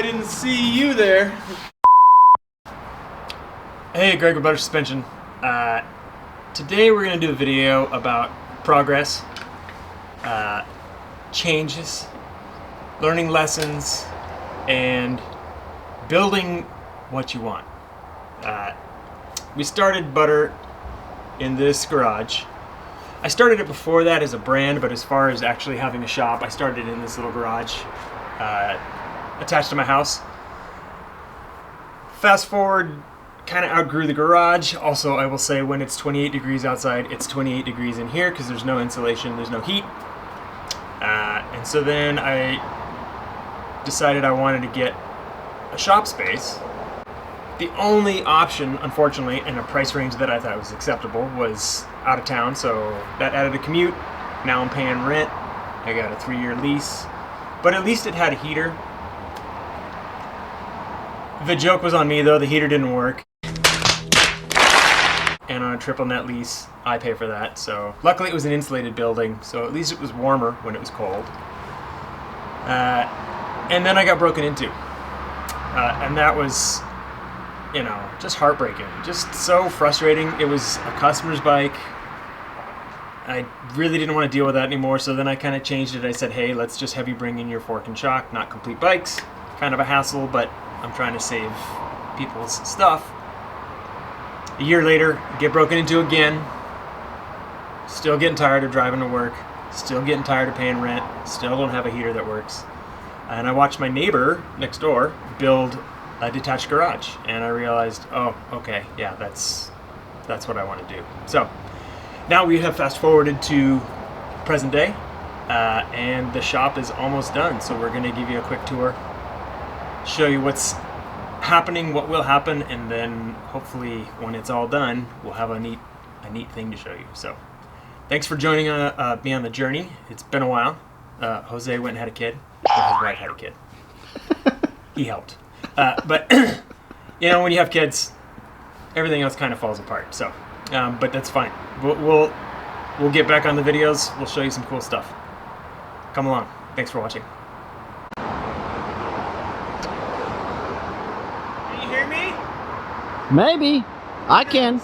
didn't see you there. Hey, Greg with Butter Suspension. Today we're going to do a video about progress, changes, learning lessons, and building what you want. We started Butter in this garage. I started it before that as a brand, but as far as actually having a shop, I started in this little garage attached to my house. Fast forward, kind of outgrew the garage. Also, I will say when it's 28 degrees outside, it's 28 degrees in here because there's no insulation, there's no heat. And so then I decided I wanted to get a shop space. The only option, unfortunately, in a price range that I thought was acceptable was out of town, so that added a commute. Now I'm paying rent. I got a 3-year lease, but at least it had a heater. The joke was on me though, the heater didn't work. And on a triple net lease, I pay for that. So luckily it was an insulated building, so at least it was warmer when it was cold. And then I got broken into. And that was, you know, just heartbreaking. Just so frustrating. It was a customer's bike. I really didn't want to deal with that anymore, so then I kind of changed it. I said, hey, let's just have you bring in your fork and shock, not complete bikes. Kind of a hassle, but I'm trying to save people's stuff. A year later, I get broken into again. Still getting tired of driving to work. Still getting tired of paying rent. Still don't have a heater that works. And I watched my neighbor next door build a detached garage, and I realized, oh, okay, yeah, that's what I want to do. So now we have fast forwarded to present day, and the shop is almost done. So we're going to give you a quick tour, show you what's happening, what will happen, and then hopefully when it's all done, we'll have a neat thing to show you. So thanks for joining me on the journey. It's been a while. Jose went and had a kid. Well, his wife had a kid. He helped. But you know, when you have kids, everything else kind of falls apart. So, but that's fine. We'll get back on the videos. We'll show you some cool stuff. Come along. Thanks for watching. Can you hear me? Maybe. I can.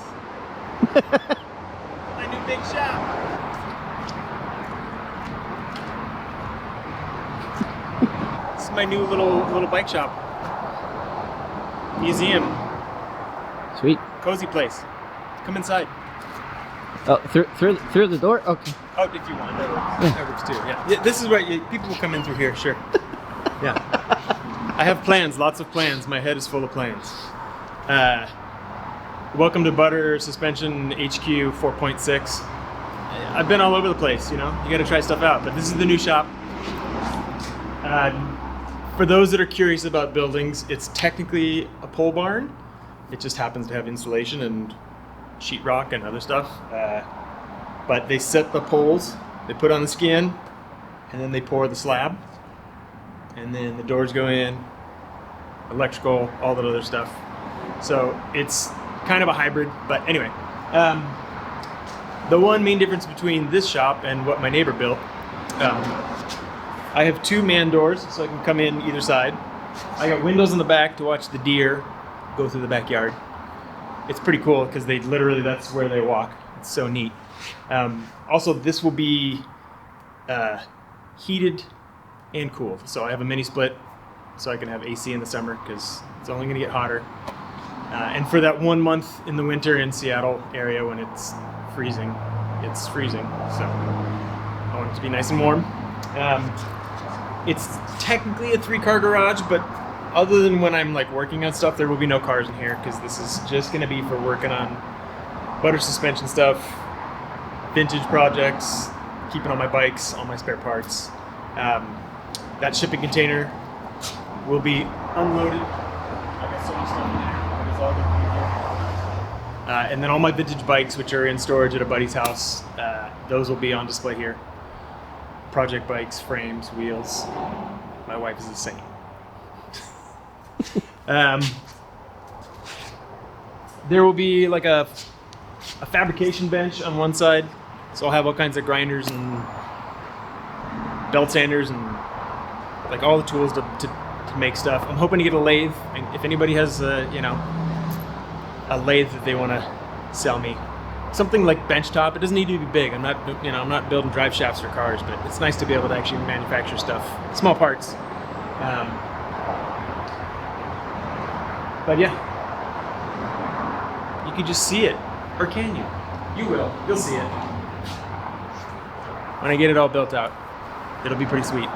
My new big shop. This is my new little bike shop. Museum. Sweet. Cozy place. Come inside. Oh, through the door? Okay. Oh, if you want, that works. That works too. Yeah. This is where people will come in through here. Sure. Yeah. I have plans. Lots of plans. My head is full of plans. Welcome to Butter Suspension HQ 4.6. I've been all over the place. You know, you got to try stuff out. But this is the new shop. For those that are curious about buildings, it's technically a pole barn. It just happens to have insulation and sheetrock and other stuff. But they set the poles, they put on the skin, and then they pour the slab. And then the doors go in, electrical, all that other stuff. So it's kind of a hybrid, but anyway. The one main difference between this shop and what my neighbor built, I have 2 man doors, so I can come in either side. I got windows in the back to watch the deer go through the backyard. It's pretty cool because that's where they walk. It's so neat. Also, this will be heated and cooled. So I have a mini split so I can have AC in the summer because it's only going to get hotter. And for that 1 month in the winter in Seattle area when it's freezing. So I want it to be nice and warm. It's technically a 3-car garage, but other than when I'm like working on stuff, there will be no cars in here because this is just going to be for working on Butter Suspension stuff, vintage projects, keeping all my bikes, all my spare parts. That shipping container will be unloaded. I got so much stuff in there. It's all going to be here. And then all my vintage bikes, which are in storage at a buddy's house, those will be on display here. Project bikes, frames, wheels. My wife is a saint. There will be like a fabrication bench on one side, so I'll have all kinds of grinders and belt sanders and like all the tools to to make stuff. I'm hoping to get a lathe. And if anybody has a lathe that they want to sell me, something like benchtop. It doesn't need to be big. I'm not building drive shafts for cars, but it's nice to be able to actually manufacture stuff, small parts. But yeah, you can just see it, or can you? You will. You'll see it when I get it all built out. It'll be pretty sweet.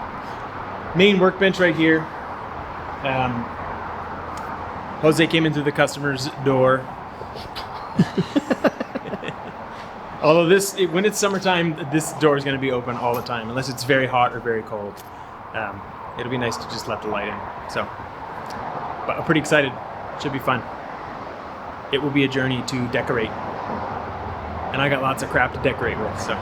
Main workbench right here. Jose came in through the customer's door. Although when it's summertime, this door is going to be open all the time, unless it's very hot or very cold. It'll be nice to just let the light in. So, but I'm pretty excited. Should be fun. It will be a journey to decorate, and I got lots of crap to decorate with. So,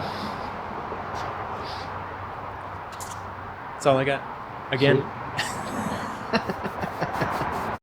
that's all I got. Again.